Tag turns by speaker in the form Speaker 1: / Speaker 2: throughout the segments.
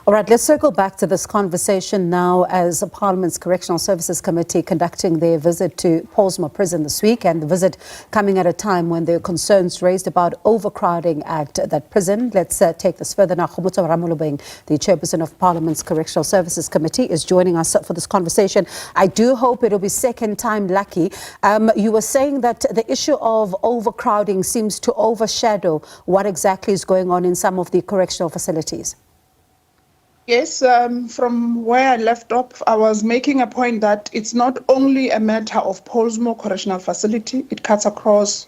Speaker 1: All right, let's circle back to this conversation now as Parliament's Correctional Services Committee conducting their visit to Pollsmoor Prison this week, and the visit coming at a time when there are concerns raised about overcrowding at that prison. Let's take this further now. Kgomotso Ramolobeng, the chairperson of Parliament's Correctional Services Committee, is joining us for this conversation. I do hope it'll be second time lucky. You were saying that the issue of overcrowding seems to overshadow what exactly is going on in some of the correctional facilities.
Speaker 2: Yes, from where I left off, I was making a point that it's not only a matter of Pollsmoor Correctional Facility, it cuts across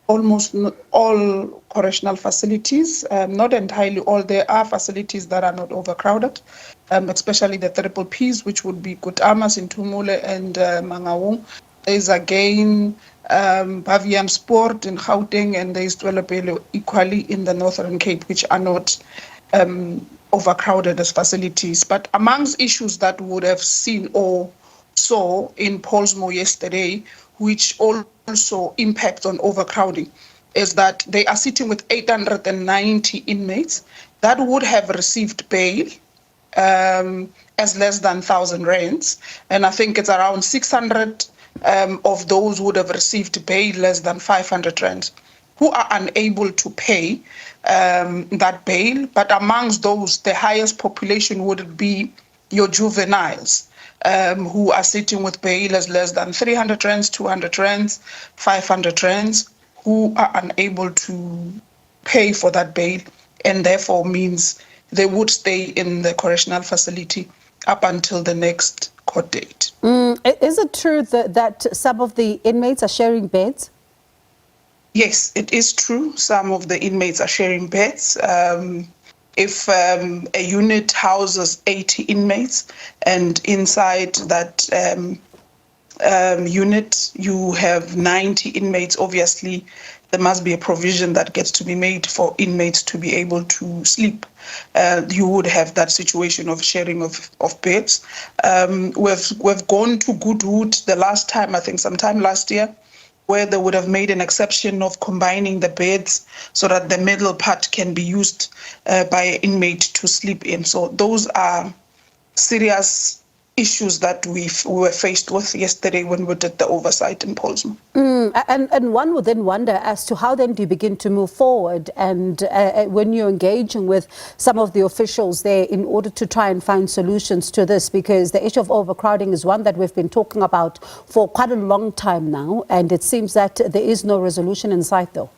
Speaker 2: almost all correctional facilities, not entirely all. There are facilities that are not overcrowded, especially the triple Ps, which would be Kutamas in Tumule and Mangaung. There's again Bavian Sport in Gauteng, and there's Twelopele equally in the Northern Cape, which are not overcrowded as facilities. But amongst issues that we would have seen or saw in Pollsmoor yesterday, which also impact on overcrowding, is that they are sitting with 890 inmates that would have received bail as less than 1,000 rands. And I think it's around 600 of those would have received bail less than 500 rands, who are unable to pay that bail. But amongst those, the highest population would be your juveniles, who are sitting with bail as less than 300 rands, 200 rands, 500 rands, who are unable to pay for that bail, and therefore means they would stay in the correctional facility up until the next court date.
Speaker 1: Is it true that some of the inmates are sharing beds?
Speaker 2: Yes, it is true. Some of the inmates are sharing beds. If a unit houses 80 inmates and inside that unit you have 90 inmates, obviously there must be a provision that gets to be made for inmates to be able to sleep. You would have that situation of sharing of beds. We've gone to Goodwood the last time, I think sometime last year, where they would have made an exception of combining the beds so that the middle part can be used by an inmate to sleep in. So those are serious issues that we were faced with yesterday when we did the oversight in Pollsmoor.
Speaker 1: And one would then wonder as to how then do you begin to move forward, and when you're engaging with some of the officials there in order to try and find solutions to this, because the issue of overcrowding is one that we've been talking about for quite a long time now, and it seems that there is no resolution in sight though.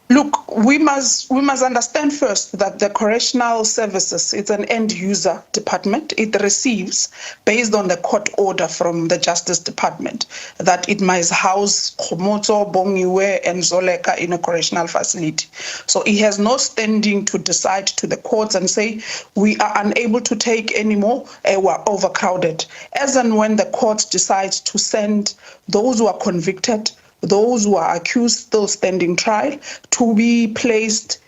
Speaker 2: Look, we must understand first that the Correctional Services is an end-user department. It receives, based on the court order from the Justice Department, that it must house Kgomotso, Bongiwe, and Zoleka in a correctional facility. So it has no standing to decide to the courts and say, we are unable to take any more, we're overcrowded. As and when the courts decide to send those who are convicted, those who are accused still standing trial, to be placed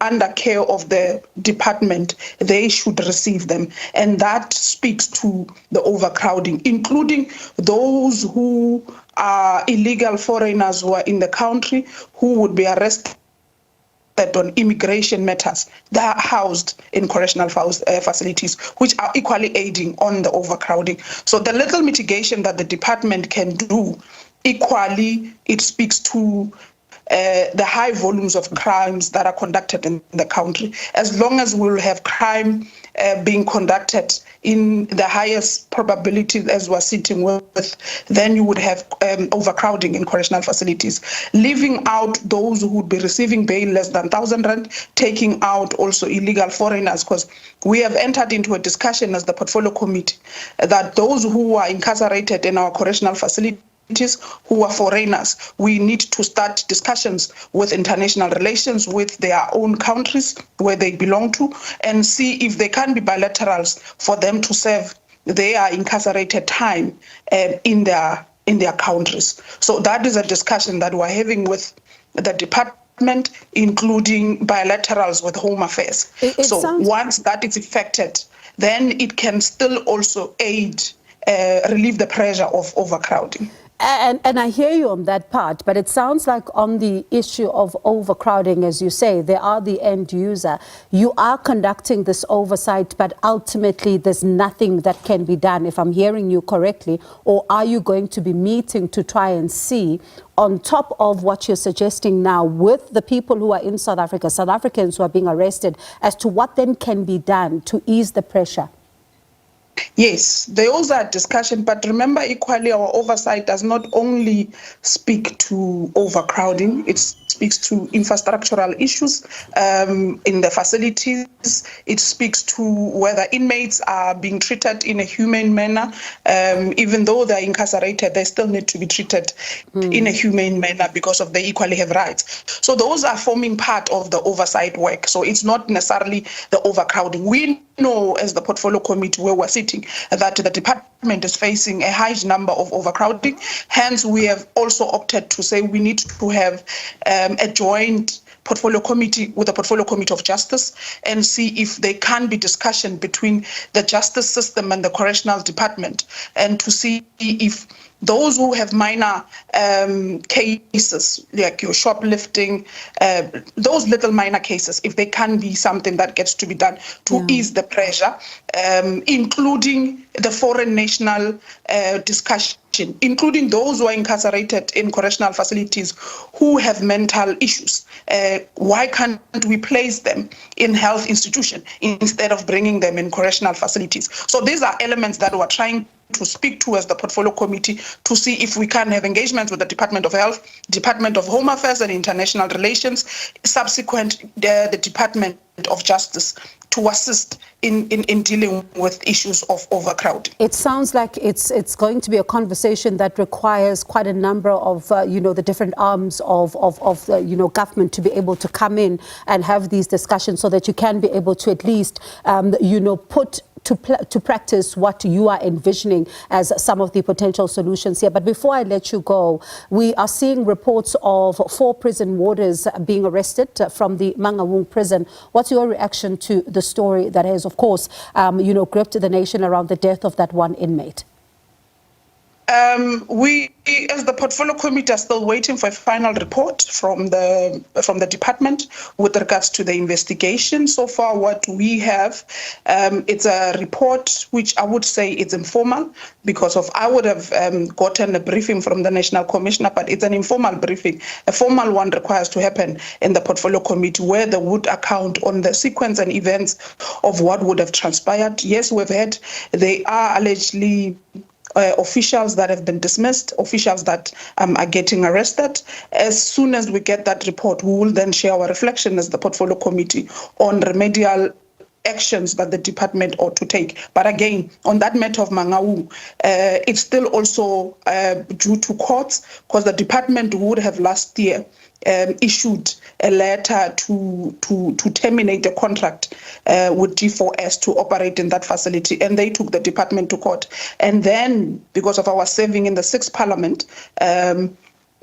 Speaker 2: under care of the department, they should receive them. And that speaks to the overcrowding, including those who are illegal foreigners who are in the country, who would be arrested on immigration matters. They are housed in correctional facilities, which are equally aiding on the overcrowding. So the little mitigation that the department can do, equally, it speaks to the high volumes of crimes that are conducted in the country. As long as we'll have crime being conducted in the highest probability as we're sitting with, then you would have overcrowding in correctional facilities. Leaving out those who would be receiving bail less than 1,000 rand, taking out also illegal foreigners, because we have entered into a discussion as the portfolio committee that those who are incarcerated in our correctional facilities who are foreigners, we need to start discussions with international relations with their own countries where they belong to, and see if there can be bilaterals for them to serve their incarcerated time in their countries. So that is a discussion that we're having with the department, including bilaterals with Home Affairs. Once that is effected, then it can still also aid relieve the pressure of overcrowding.
Speaker 1: And I hear you on that part, but it sounds like on the issue of overcrowding, as you say, they are the end user. You are conducting this oversight, but ultimately there's nothing that can be done, if I'm hearing you correctly. Or are you going to be meeting to try and see, on top of what you're suggesting now, with the people who are in South Africa, South Africans who are being arrested, as to what then can be done to ease the pressure?
Speaker 2: Yes, those are discussion, but remember equally our oversight does not only speak to overcrowding, it speaks to infrastructural issues in the facilities, it speaks to whether inmates are being treated in a humane manner. Even though they're incarcerated, they still need to be treated in a humane manner because of they equally have rights. So those are forming part of the oversight work. So it's not necessarily the overcrowding. We know as the portfolio committee where we're sitting that the department is facing a high number of overcrowding. Hence, we have also opted to say we need to have a joint portfolio committee with the portfolio committee of justice and see if there can be discussion between the justice system and the correctional department, and to see if those who have minor cases, like your shoplifting, those little minor cases, if they can be something that gets to be done to ease the pressure, including the foreign national discussion, including those who are incarcerated in correctional facilities who have mental issues. Why can't we place them in health institution instead of bringing them in correctional facilities? So these are elements that we're trying to speak to as the portfolio committee to see if we can have engagements with the Department of Health, Department of Home Affairs and International Relations, subsequent the Department of Justice, to assist in dealing with issues of overcrowding.
Speaker 1: It sounds like it's going to be a conversation that requires quite a number of the different arms of government to be able to come in and have these discussions, so that you can be able to at least put to practice what you are envisioning as some of the potential solutions here. But before I let you go, we are seeing reports of 4 prison warders being arrested from the Mangaung prison. What's your reaction to the story that has, of course, gripped the nation around the death of that one inmate?
Speaker 2: We, as the portfolio committee, are still waiting for a final report from the department with regards to the investigation. So far, what we have, it's a report which I would say is informal, because I would have gotten a briefing from the National Commissioner, but it's an informal briefing. A formal one requires to happen in the portfolio committee, where they would account on the sequence and events of what would have transpired. Yes, we've had, they are allegedly officials that have been dismissed, officials that are getting arrested. As soon as we get that report, we will then share our reflection as the portfolio committee on remedial actions that the department ought to take. But again, on that matter of Mangaung, it's still also due to courts, because the department would have last year issued a letter to terminate the contract with G4S to operate in that facility, and they took the department to court. And then, because of our serving in the 6th Parliament,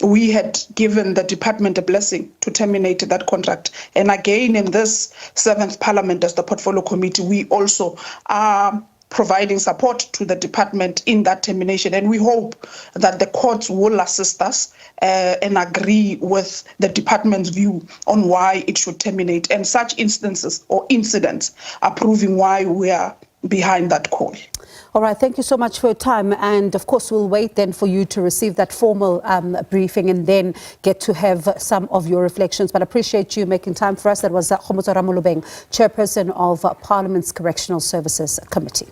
Speaker 2: we had given the department a blessing to terminate that contract. And again, in this 7th Parliament, as the portfolio committee, we also are providing support to the department in that termination. And we hope that the courts will assist us and agree with the department's view on why it should terminate. And such instances or incidents are proving why we are behind that call.
Speaker 1: All right, thank you so much for your time. And of course, we'll wait then for you to receive that formal briefing and then get to have some of your reflections. But I appreciate you making time for us. That was Kgomotso Ramolobeng, Chairperson of Parliament's Correctional Services Committee.